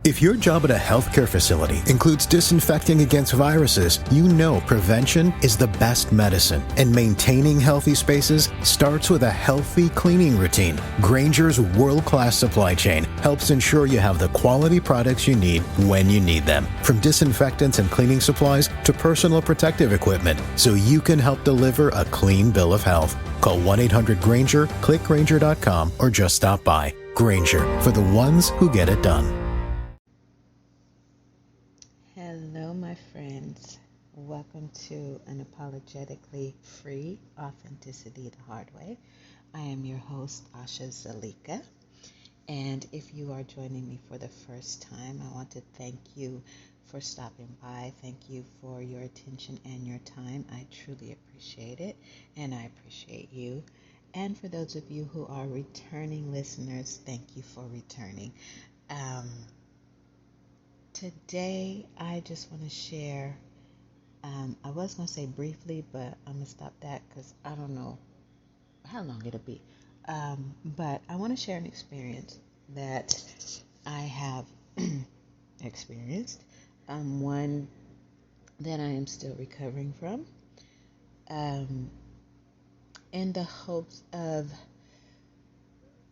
If your job at a healthcare facility includes disinfecting against viruses, you know prevention is the best medicine, and maintaining healthy spaces starts with a healthy cleaning routine. Grainger's world-class supply chain helps ensure you have the quality products you need when you need them, from disinfectants and cleaning supplies to personal protective equipment, so you can help deliver a clean bill of health. Call 1-800-GRAINGER, click Grainger.com, or just stop by. Grainger, for the ones who get it done. Hello, my friends. Welcome to Unapologetically Free Authenticity the Hard Way. I am your host, Asha Zalika. And if you are joining me for the first time, I want to thank you for stopping by. Thank you for your attention and your time. I truly appreciate it, and I appreciate you. And for those of you who are returning listeners, thank you for returning. Today, I just want to share, I was going to say briefly, but I'm going to stop that because I don't know how long it'll be. But I want to share an experience that I have experienced, one that I am still recovering from, in the hopes of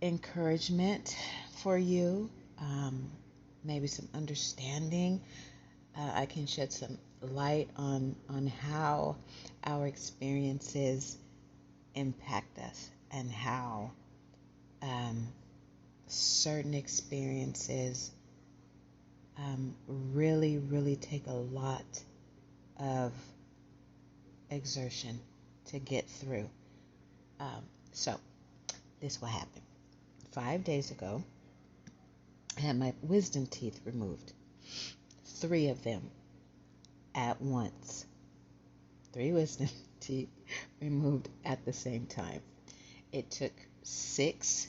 encouragement for you, maybe some understanding. I can shed some light on how our experiences impact us, and how certain experiences really take a lot of exertion to get through. So this is what happened. 5 days ago, I had my wisdom teeth removed. 3 of them at once. 3 wisdom teeth removed at the same time. It took 6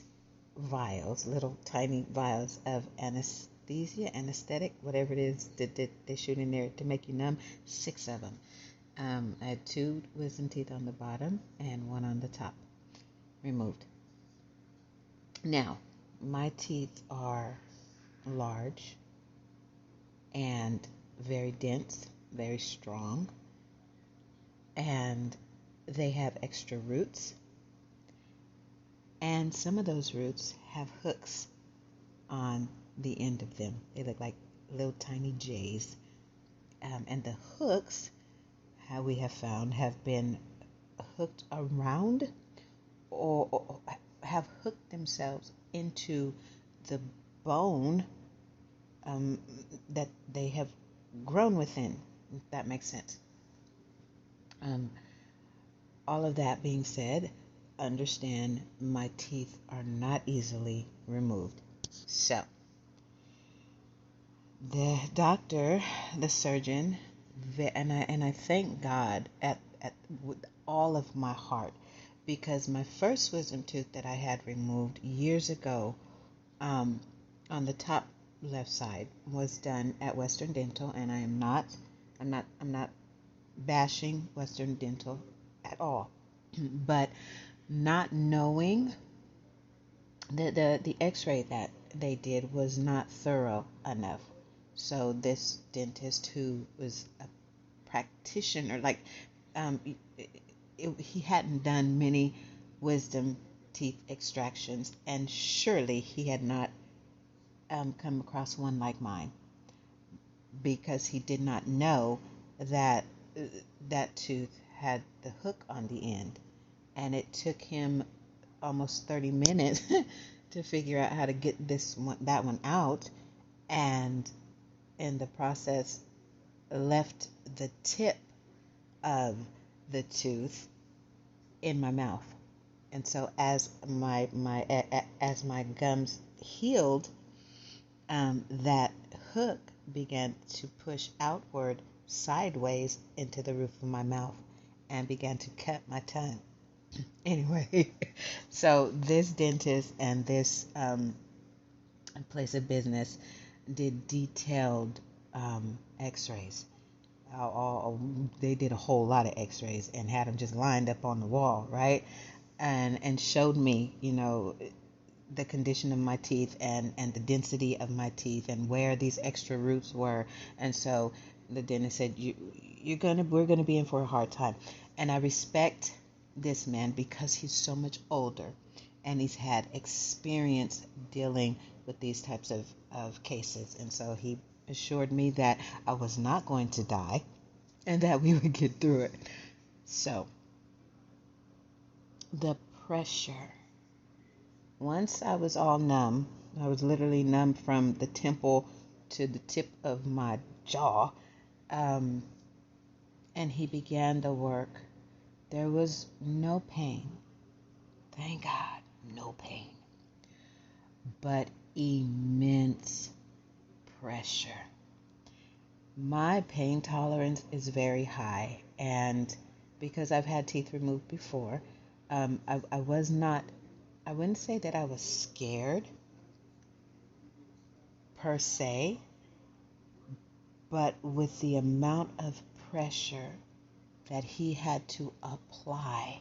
vials, little tiny vials of anesthetic, whatever it is that they shoot in there to make you numb. 6 of them. I had 2 wisdom teeth on the bottom and 1 on the top removed. Now, my teeth are large and very dense, very strong, and they have extra roots, and some of those roots have hooks on the end of them. They look like little tiny J's, and the hooks, how we have found, have been hooked around or have hooked themselves into the bone that they have grown within, if that makes sense. All of that being said, understand my teeth are not easily removed. So, the doctor, the surgeon, and I thank God with all of my heart, because my first wisdom tooth that I had removed years ago, on the top left side, was done at Western Dental, and I'm not bashing Western Dental at all, but not knowing the X-ray that they did was not thorough enough. So this dentist, who was a practitioner, he hadn't done many wisdom teeth extractions, and surely he had not come across one like mine, because he did not know that that tooth had the hook on the end, and it took him almost 30 minutes to figure out how to get that one out, and in the process left the tip of the tooth in my mouth. And so as my gums healed, that hook began to push outward sideways into the roof of my mouth and began to cut my tongue. Anyway, so this dentist and this place of business did detailed x-rays. They did a whole lot of x-rays and had them just lined up on the wall, right? And showed me, the condition of my teeth and the density of my teeth and where these extra roots were. And so the dentist said, we're gonna be in for a hard time. And I respect this man because he's so much older and he's had experience dealing with these types of cases. And so he assured me that I was not going to die and that we would get through it. So the pressure, once I was all numb, I was literally numb from the temple to the tip of my jaw, and he began the work. There was no pain. Thank God, no pain. But immense pressure. My pain tolerance is very high, and because I've had teeth removed before, I was not, I wouldn't say that I was scared per se, but with the amount of pressure that he had to apply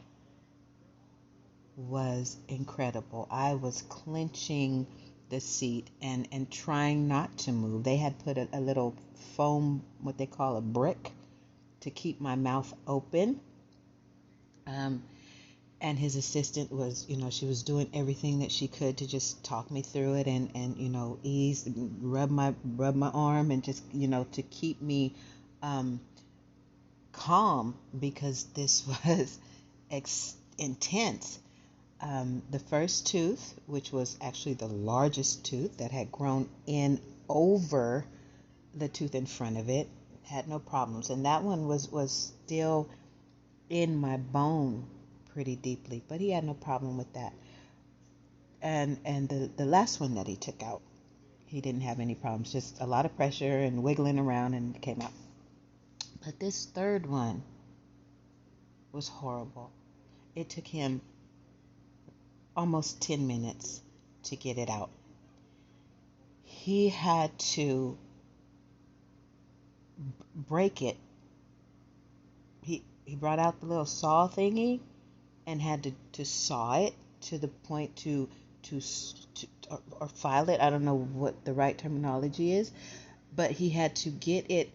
was incredible. I was clenching the seat and trying not to move. They had put a little foam, what they call a brick, to keep my mouth open. And his assistant was, she was doing everything that she could to just talk me through it and ease, rub my arm and just, to keep me calm, because this was intense. The first tooth, which was actually the largest tooth that had grown in over the tooth in front of it, had no problems. And that one was still in my bone pretty deeply, but he had no problem with that. And the last one that he took out, he didn't have any problems, just a lot of pressure and wiggling around, and it came out. But this third one was horrible. It took him almost 10 minutes to get it out. He had to break it. He brought out the little saw thingy and had to saw it to the point to or file it. I don't know what the right terminology is, but he had to get it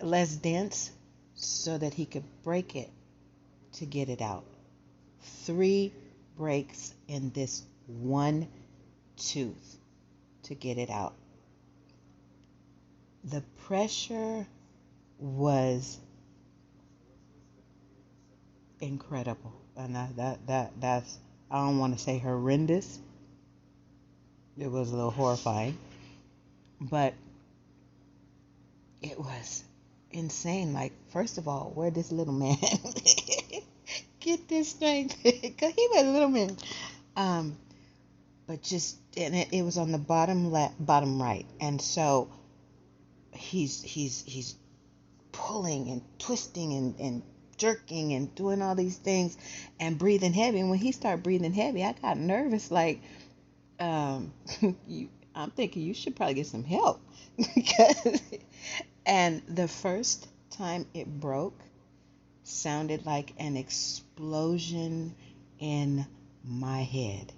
less dense so that he could break it to get it out. 3 breaks in this one tooth to get it out. The pressure was incredible, and that's, I don't want to say horrendous. It was a little horrifying, but it was insane. Like, first of all, where this little man get this strength? Because he was a little man. But just, and it was on the bottom right, and so he's pulling and twisting and jerking and doing all these things and breathing heavy. And when he started breathing heavy, I got nervous. Like, I'm thinking you should probably get some help. And the first time it broke sounded like an explosion in my head.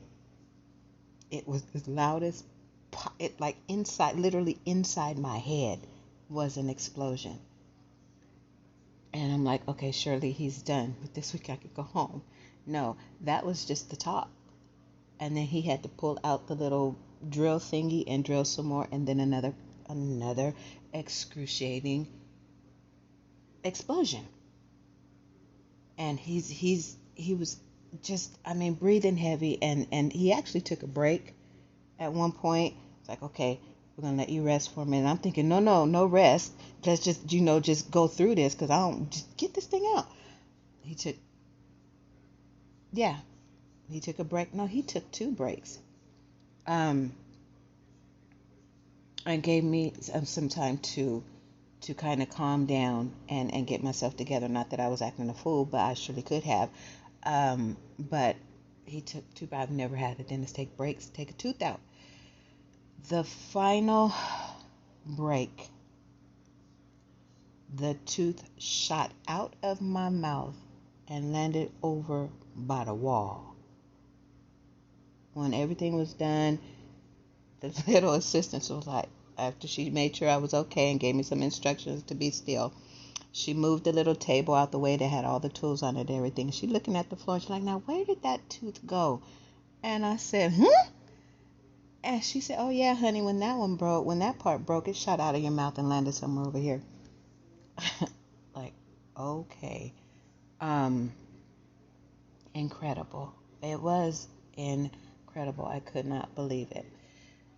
It was as loud as it, like literally inside my head was an explosion. And I'm like, okay, surely he's done. But this week I could go home. No, that was just the top. And then he had to pull out the little drill thingy and drill some more, and then another excruciating explosion. And he was just, breathing heavy, and he actually took a break at one point. It's like, okay, we're gonna let you rest for a minute. I'm thinking, no rest. Let's just, just go through this, because I don't, just get this thing out. He took a break. No, he took 2 breaks. And gave me some time to kind of calm down and get myself together. Not that I was acting a fool, but I surely could have. But he took 2. I've never had a dentist take breaks, take a tooth out. The final break, the tooth shot out of my mouth and landed over by the wall. When everything was done, the little assistant was like, after she made sure I was okay and gave me some instructions to be still, she moved the little table out the way that had all the tools on it and everything. She looking at the floor and she's like, now where did that tooth go? And I said, And she said, oh yeah, honey, when that part broke, it shot out of your mouth and landed somewhere over here. Like, okay. Incredible. It was incredible. I could not believe it.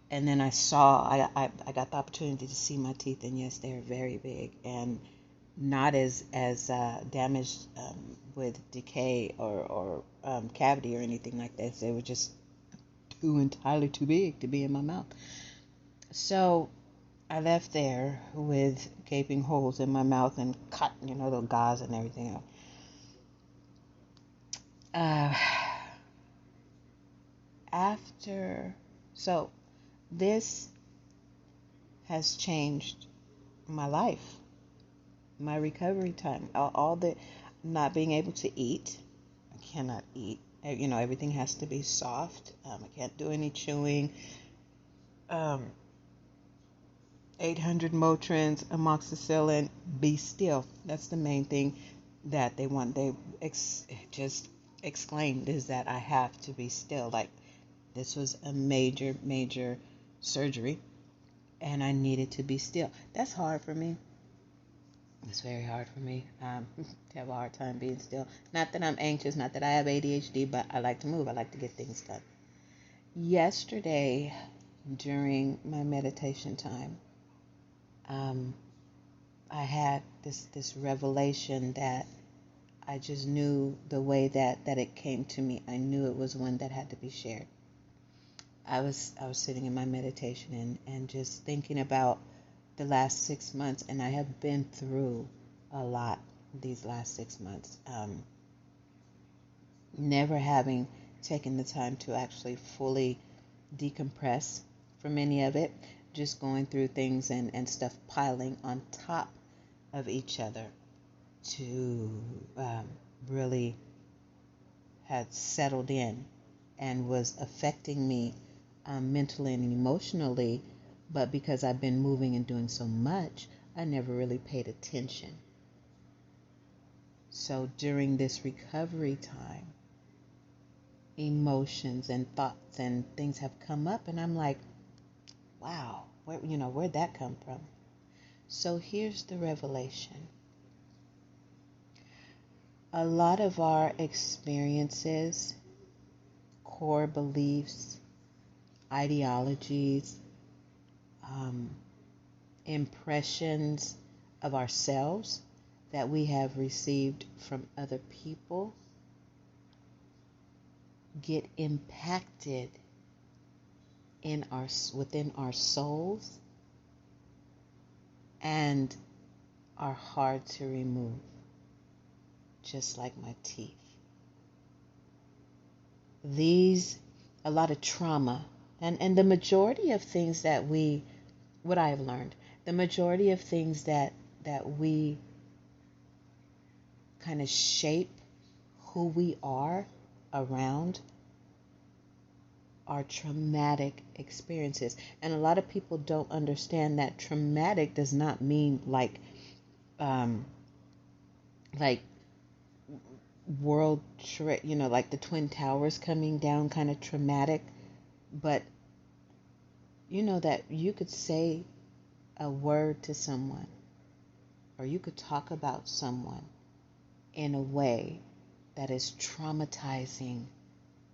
And then I got the opportunity to see my teeth, and yes, they're very big and not as damaged with decay or cavity or anything like this. They were just entirely too big to be in my mouth. So I left there with gaping holes in my mouth and cut, the gauze and everything else. So this has changed my life, my recovery time, all the not being able to eat. I cannot eat. Everything has to be soft. I can't do any chewing. 800 Motrins, amoxicillin, be still. That's the main thing that they want. They just exclaimed is that I have to be still. Like, this was a major, major surgery, and I needed to be still. That's hard for me. It's very hard for me to have a hard time being still. Not that I'm anxious, not that I have ADHD, but I like to move. I like to get things done. Yesterday, during my meditation time, I had this revelation that I just knew the way that it came to me. I knew it was one that had to be shared. I was sitting in my meditation and just thinking about the last 6 months, and I have been through a lot these last 6 months. Never having taken the time to actually fully decompress from any of it, just going through things and stuff piling on top of each other to really had settled in and was affecting me mentally and emotionally. But because I've been moving and doing so much, I never really paid attention. So during this recovery time, emotions and thoughts and things have come up, and I'm like, wow, where'd that come from? So here's the revelation. A lot of our experiences, core beliefs, ideologies, impressions of ourselves that we have received from other people get impacted within our souls and are hard to remove, just like my teeth. A lot of trauma, and the majority of things that what I have learned, the majority of things that we kind of shape who we are around are traumatic experiences. And a lot of people don't understand that traumatic does not mean like world like the Twin Towers coming down kind of traumatic, but that you could say a word to someone, or you could talk about someone in a way that is traumatizing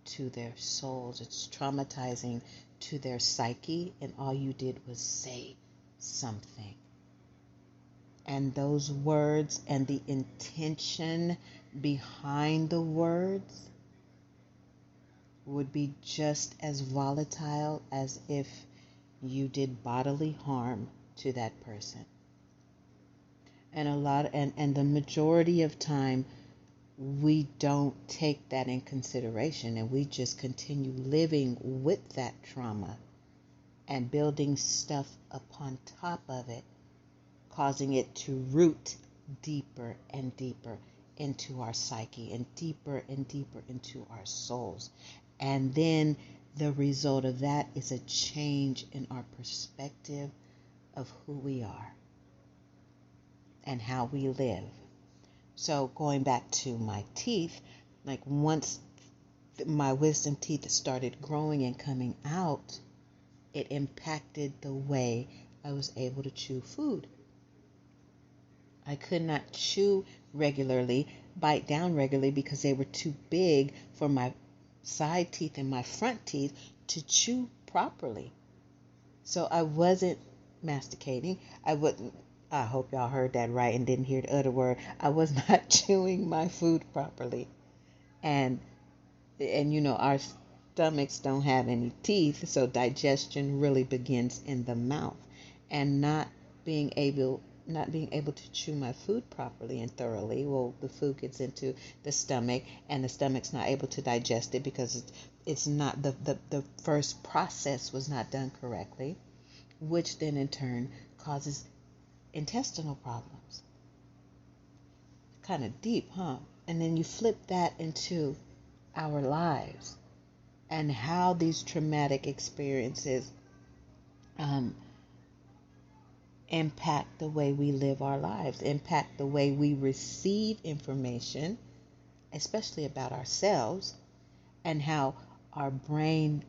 to their souls. It's traumatizing to their psyche, and all you did was say something. And those words and the intention behind the words would be just as volatile as if you did bodily harm to that person. And the majority of time we don't take that in consideration, and we just continue living with that trauma and building stuff upon top of it, causing it to root deeper and deeper into our psyche and deeper into our souls. And then the result of that is a change in our perspective of who we are and how we live. So going back to my teeth, like once my wisdom teeth started growing and coming out, it impacted the way I was able to chew food. I could not chew regularly, bite down regularly, because they were too big for my side teeth and my front teeth to chew properly. So I wasn't masticating. I hope y'all heard that right and didn't hear the other word. I was not chewing my food properly. And our stomachs don't have any teeth, so digestion really begins in the mouth. And being able to chew my food properly and thoroughly, well, the food gets into the stomach, and the stomach's not able to digest it because it's not the first process was not done correctly, which then in turn causes intestinal problems. Kind of deep, huh? And then you flip that into our lives and how these traumatic experiences impact the way we live our lives, impact the way we receive information, especially about ourselves, and how our brain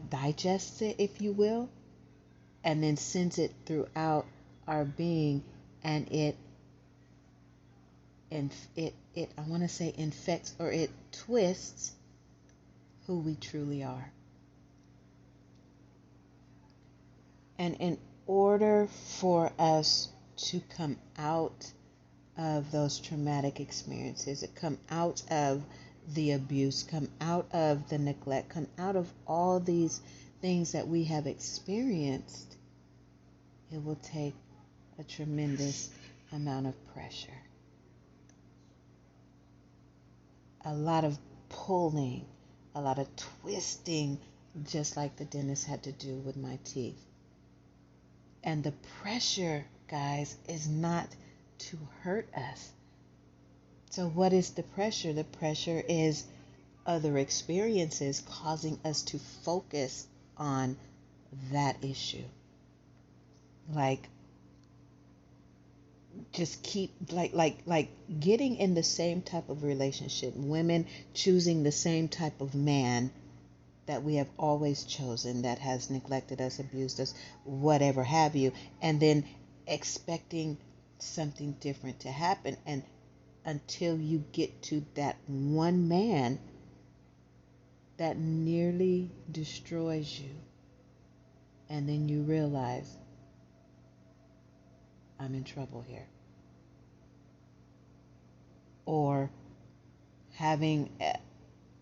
digests it, if you will, and then sends it throughout our being, and it I want to say infects, or it twists who we truly are. And in order for us to come out of those traumatic experiences, to come out of the abuse, come out of the neglect, come out of all these things that we have experienced, it will take a tremendous amount of pressure. A lot of pulling, a lot of twisting, just like the dentist had to do with my teeth. And the pressure, guys, is not to hurt us. So what is the pressure? The pressure is other experiences causing us to focus on that issue. Like, just keep like getting in the same type of relationship, women choosing the same type of man that we have always chosen, that has neglected us, abused us, whatever have you, and then expecting something different to happen, and until you get to that one man that nearly destroys you, and then you realize, I'm in trouble here. Or having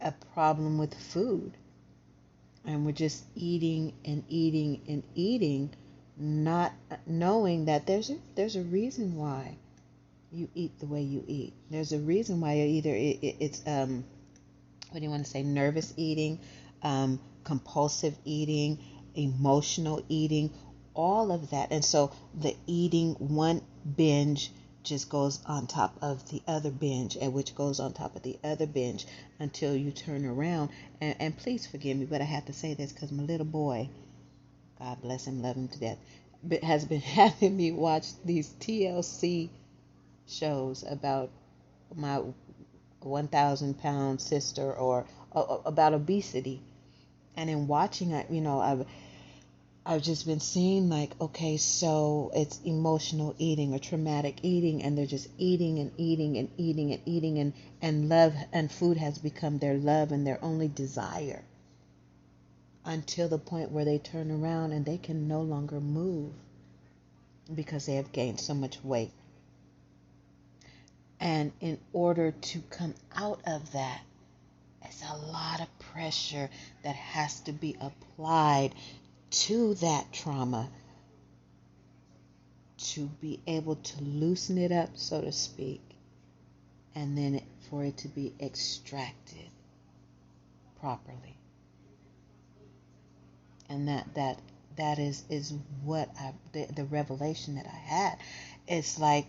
a problem with food, and we're just eating and eating and eating, not knowing that there's a reason why you eat the way you eat. There's a reason why it's what do you want to say, nervous eating, compulsive eating, emotional eating, all of that. And so the eating, one binge just goes on top of the other binge, and which goes on top of the other binge, until you turn around. And please forgive me, but I have to say this because my little boy, God bless him, love him to death, but has been having me watch these TLC shows about my 1,000-pound sister, or about obesity. And in watching it, I've just been seeing, like, okay, so it's emotional eating or traumatic eating, and they're just eating and eating and eating and eating, and love and food has become their love and their only desire, until the point where they turn around and they can no longer move because they have gained so much weight. And in order to come out of that, it's a lot of pressure that has to be applied to that trauma to be able to loosen it up, so to speak, and then for it to be extracted properly. And that is what the revelation that I had. It's like,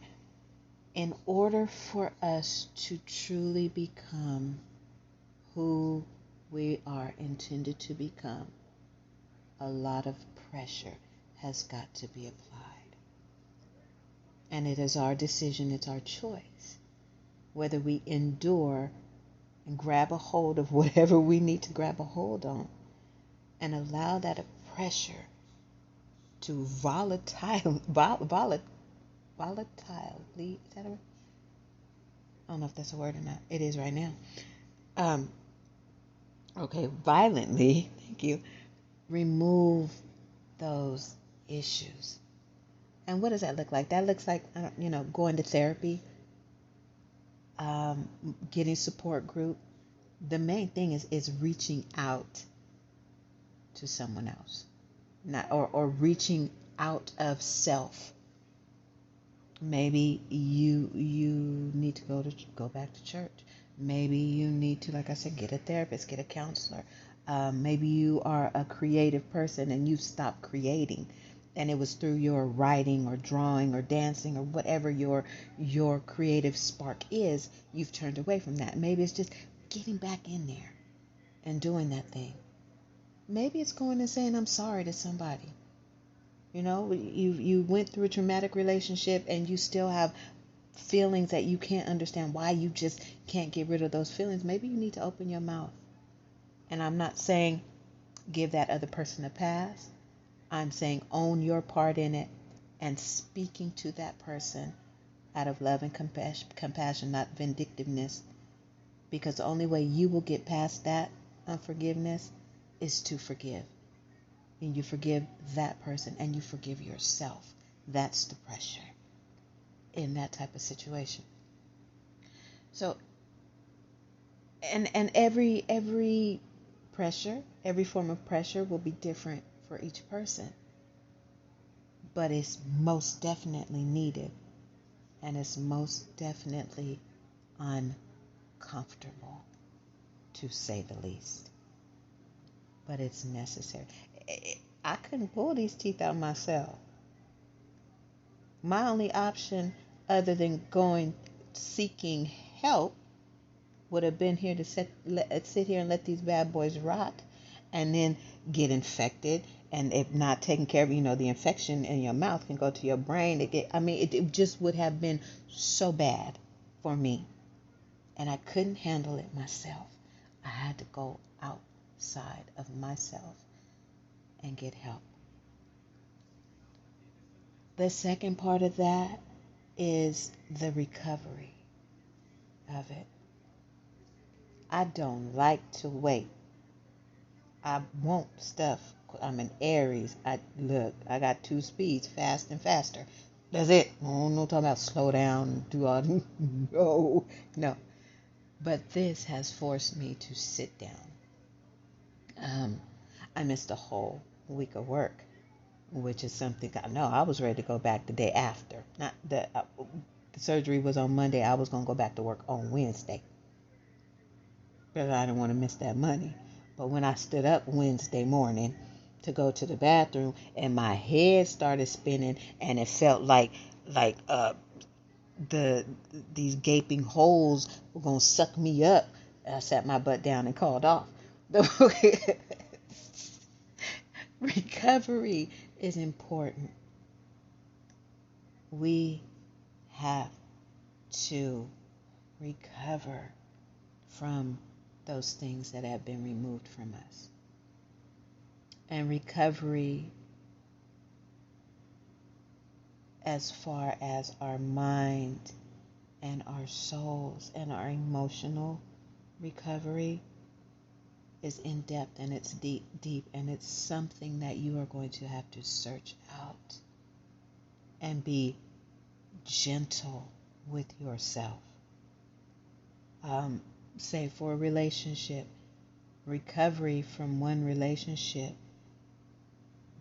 in order for us to truly become who we are intended to become, a lot of pressure has got to be applied. And it is our decision, it's our choice, whether we endure and grab a hold of whatever we need to grab a hold on and allow that pressure to volatilely, is that a word? I don't know if that's a word or not. It is right now. Violently, thank you, remove those issues. And what does that look like? That looks like, going to therapy, getting support group. The main thing is reaching out to someone else, not or reaching out of self. Maybe you need to go back to church. Maybe you need to, like I said, get a therapist, get a counselor. Maybe you are a creative person and you've stopped creating, and it was through your writing or drawing or dancing or whatever your creative spark is, you've turned away from that. Maybe it's just getting back in there and doing that thing. Maybe it's going and saying I'm sorry to somebody. You went through a traumatic relationship and you still have feelings that you can't understand why you just can't get rid of those feelings. Maybe you need to open your mouth. And I'm not saying give that other person a pass. I'm saying own your part in it and speaking to that person out of love and compassion, not vindictiveness. Because the only way you will get past that unforgiveness is to forgive. And you forgive that person and you forgive yourself. That's the pressure in that type of situation. So, and every pressure, every form of pressure will be different for each person. But it's most definitely needed. And it's most definitely uncomfortable, to say the least. But it's necessary. I couldn't pull these teeth out myself. My only option, other than seeking help, would have been here to sit here and let these bad boys rot, and then get infected. And if not taken care of, the infection in your mouth can go to your brain. It just would have been so bad for me, and I couldn't handle it myself. I had to go outside of myself and get help. The second part of that is the recovery of it. I don't like to wait. I want stuff. I'm an Aries. I got 2 speeds, fast and faster. That's it. No talking about slow down and do all. No. But this has forced me to sit down. I missed a whole week of work, which is something I was ready to go back the day after. Not the surgery was on Monday. I was going to go back to work on Wednesday, because I didn't want to miss that money. But when I stood up Wednesday morning to go to the bathroom, and my head started spinning, and it felt like these gaping holes were going to suck me up, I sat my butt down and called off. Recovery is important. We have to recover from those things that have been removed from us. And recovery, as far as our mind and our souls and our emotional recovery, is in depth, and it's deep, and it's something that you are going to have to search out and be gentle with yourself. Say for a relationship, recovery from one relationship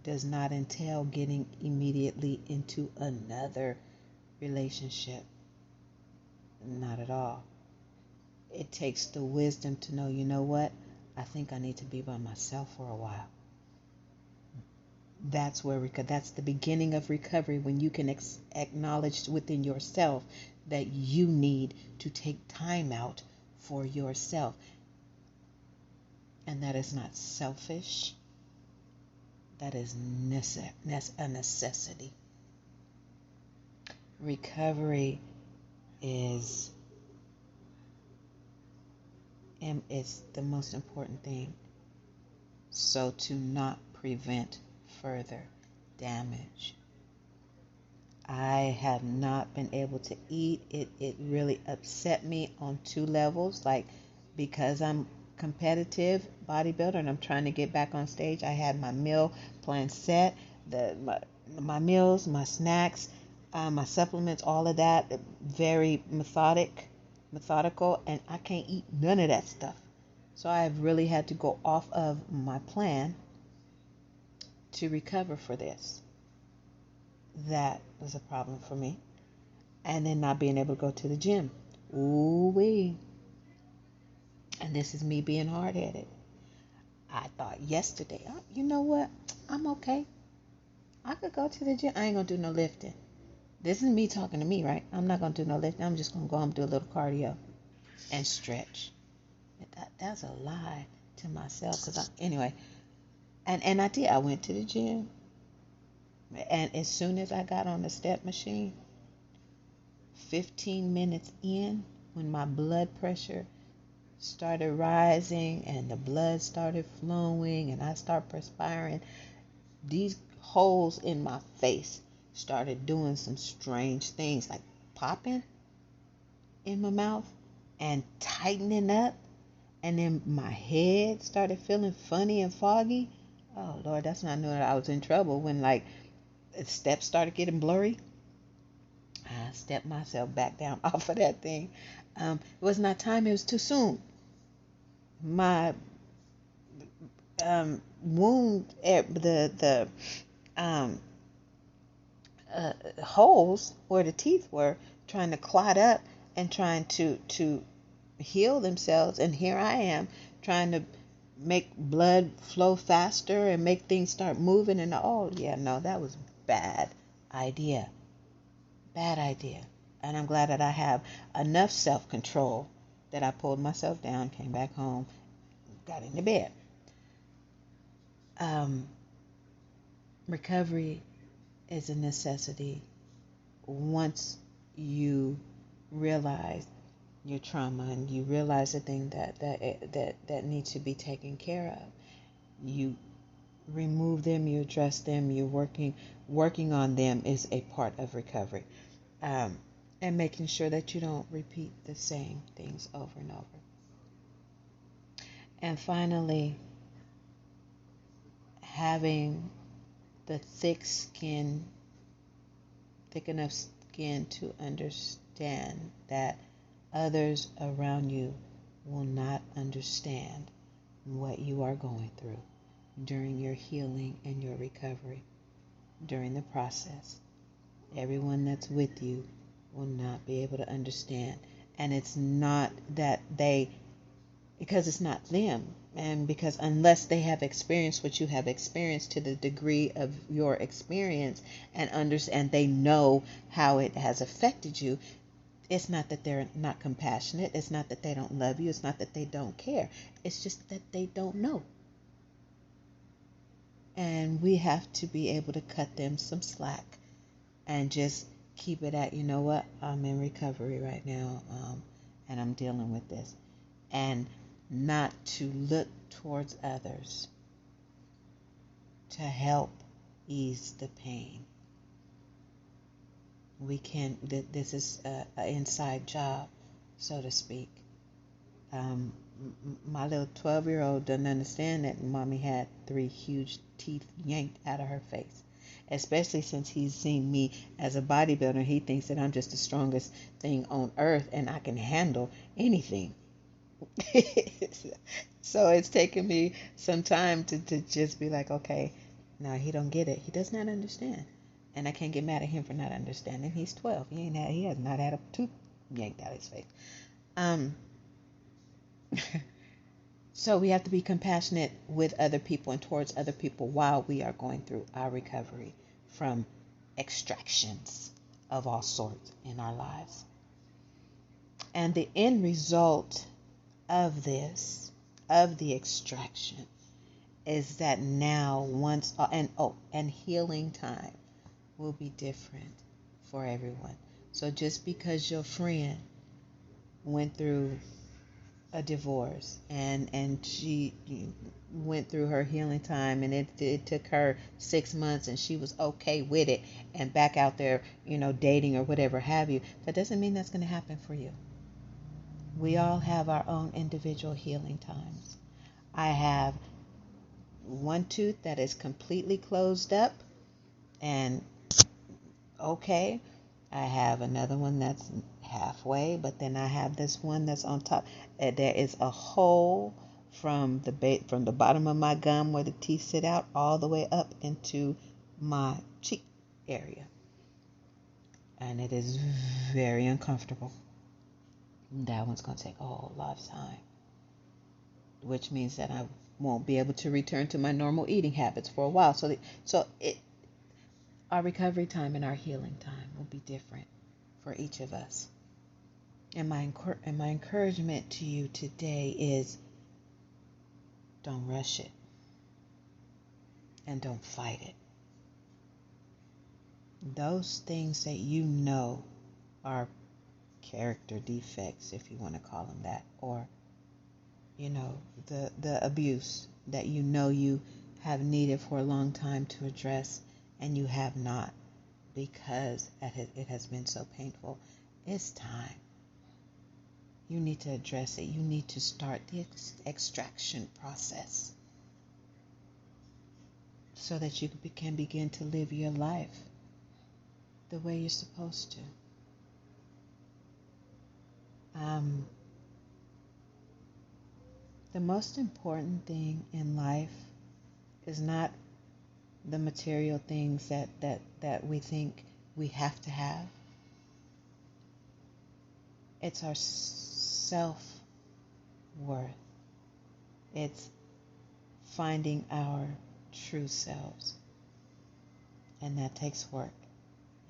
does not entail getting immediately into another relationship. Not at all. It takes the wisdom to know, you know what? I think I need to be by myself for a while. That's the beginning of recovery, when you can acknowledge within yourself that you need to take time out for yourself. And that is not selfish. That is a necessity. Recovery is the most important thing. So to not prevent further damage. I have not been able to eat. It really upset me on two levels. Like, because I'm competitive bodybuilder and I'm trying to get back on stage, I had my meal plan set, my meals, my snacks, my supplements, all of that, very methodical, and I can't eat none of that stuff. So I've really had to go off of my plan to recover for this. That was a problem for me. And then not being able to go to the gym. Ooh-wee. And this is me being hard-headed. I thought yesterday, oh, you know what? I'm okay. I could go to the gym. I ain't going to do no lifting. This is me talking to me, right? I'm not going to do no lifting. I'm just going to go home and do a little cardio and stretch. That's a lie to myself. Anyway, and I did. I went to the gym. And as soon as I got on the step machine, 15 minutes in, when my blood pressure started rising and the blood started flowing and I started perspiring, these holes in my face started doing some strange things, like popping in my mouth and tightening up, and then my head started feeling funny and foggy. Oh Lord, that's when I knew that I was in trouble, when like the steps started getting blurry. I stepped myself back down off of that thing. It was not time, it was too soon. My wound, the holes where the teeth were trying to clot up and trying to heal themselves, and here I am trying to make blood flow faster and make things start moving, and oh yeah, no, that was bad idea. And I'm glad that I have enough self-control that I pulled myself down, came back home, got into bed. Recovery is a necessity. Once you realize your trauma and you realize the thing that needs to be taken care of, you remove them, you address them, you're working on them is a part of recovery. And making sure that you don't repeat the same things over and over. And finally, having the thick enough skin to understand that others around you will not understand what you are going through during your healing and your recovery, during the process. Everyone that's with you will not be able to understand. And it's not that because it's not them, and because unless they have experienced what you have experienced to the degree of your experience and they know how it has affected you, it's not that they're not compassionate, it's not that they don't love you, it's not that they don't care, it's just that they don't know. And we have to be able to cut them some slack and just keep it at, you know what, I'm in recovery right now, and I'm dealing with this. And not to look towards others to help ease the pain. This is an inside job, so to speak. My little 12-year-old doesn't understand that mommy had 3 huge teeth yanked out of her face. Especially since he's seen me as a bodybuilder, he thinks that I'm just the strongest thing on earth and I can handle anything. So it's taken me some time to just be like, okay, no, he don't get it. He does not understand. And I can't get mad at him for not understanding. He's 12. He has not had a tooth yanked out of his face. So we have to be compassionate with other people and towards other people while we are going through our recovery from extractions of all sorts in our lives. And the end result of this, of the extraction is that now and healing time will be different for everyone. So just because your friend went through a divorce and she went through her healing time, and it took her 6 months and she was okay with it and back out there, dating or whatever have you, that doesn't mean that's going to happen for you. We all have our own individual healing times. I have one tooth that is completely closed up and okay. I have another one that's halfway, but then I have this one that's on top. There is a hole from the bottom of my gum where the teeth sit out all the way up into my cheek area, and it is very uncomfortable. That one's going to take a whole lot of time, which means that I won't be able to return to my normal eating habits for a while. Our recovery time and our healing time will be different for each of us. And my encouragement to you today is, don't rush it and don't fight it. Those things that are character defects, if you want to call them that, or the abuse that you have needed for a long time to address and you have not, because it has been so painful. It's time. You need to address it. You need to start the extraction process so that you can begin to live your life the way you're supposed to. The most important thing in life is not the material things that we think we have to have. It's our self-worth. It's finding our true selves. And that takes work.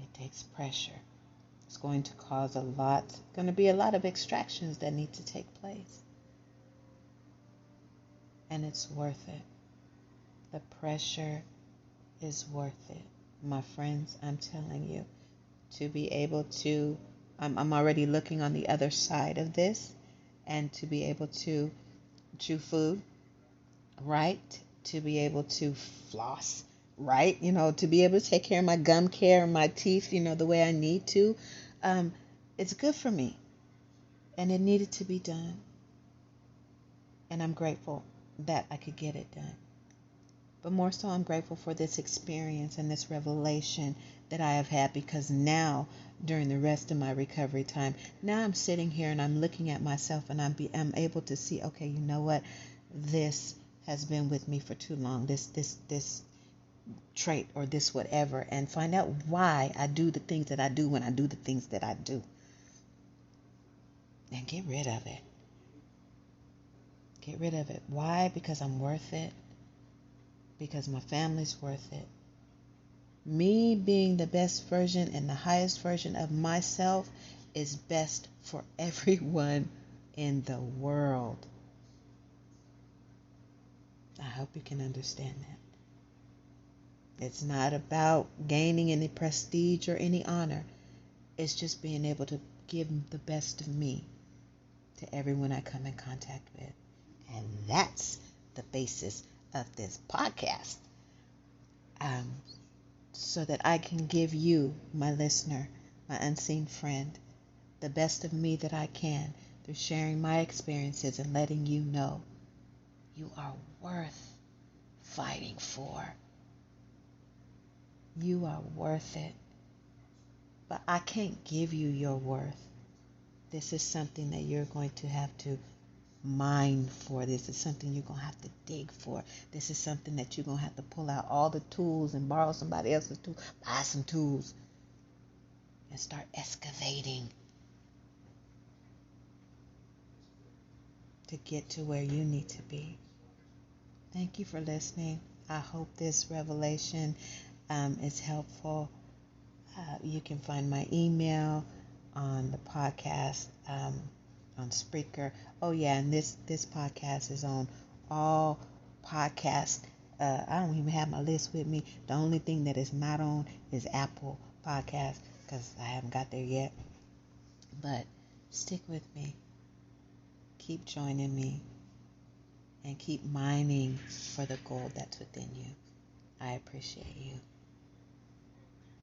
It takes pressure. It's going to be a lot of extractions that need to take place. And it's worth it. The pressure is worth it. My friends, I'm telling you, to be able to, I'm already looking on the other side of this, and to be able to chew food right, to be able to floss right, to be able to take care of my gum care and my teeth, the way I need to. It's good for me, and it needed to be done. And I'm grateful that I could get it done. But more so, I'm grateful for this experience and this revelation that I have had, because now, during the rest of my recovery time, now I'm sitting here and I'm looking at myself and I'm able to see, okay, you know what? This has been with me for too long, this trait or this whatever, and find out why I do the things that I do when I do the things that I do. And get rid of it. Get rid of it. Why? Because I'm worth it. Because my family's worth it. Me being the best version and the highest version of myself is best for everyone in the world. I hope you can understand that. It's not about gaining any prestige or any honor. It's just being able to give the best of me to everyone I come in contact with. And that's the basis of this podcast. So that I can give you, my listener, my unseen friend, the best of me that I can through sharing my experiences and letting you know you are worth fighting for. You are worth it. But I can't give you your worth. This is something that you're going to have to mine for. This is something you're going to have to dig for. This is something that you're going to have to pull out all the tools and borrow somebody else's tools, buy some tools, and start excavating to get to where you need to be. Thank you for listening. I hope this revelation is helpful. You can find my email on the podcast on Spreaker. Oh yeah, and this podcast is on all podcasts. I don't even have my list with me. The only thing that is not on is Apple Podcast because I haven't got there yet. But stick with me. Keep joining me and keep mining for the gold that's within you. I appreciate you.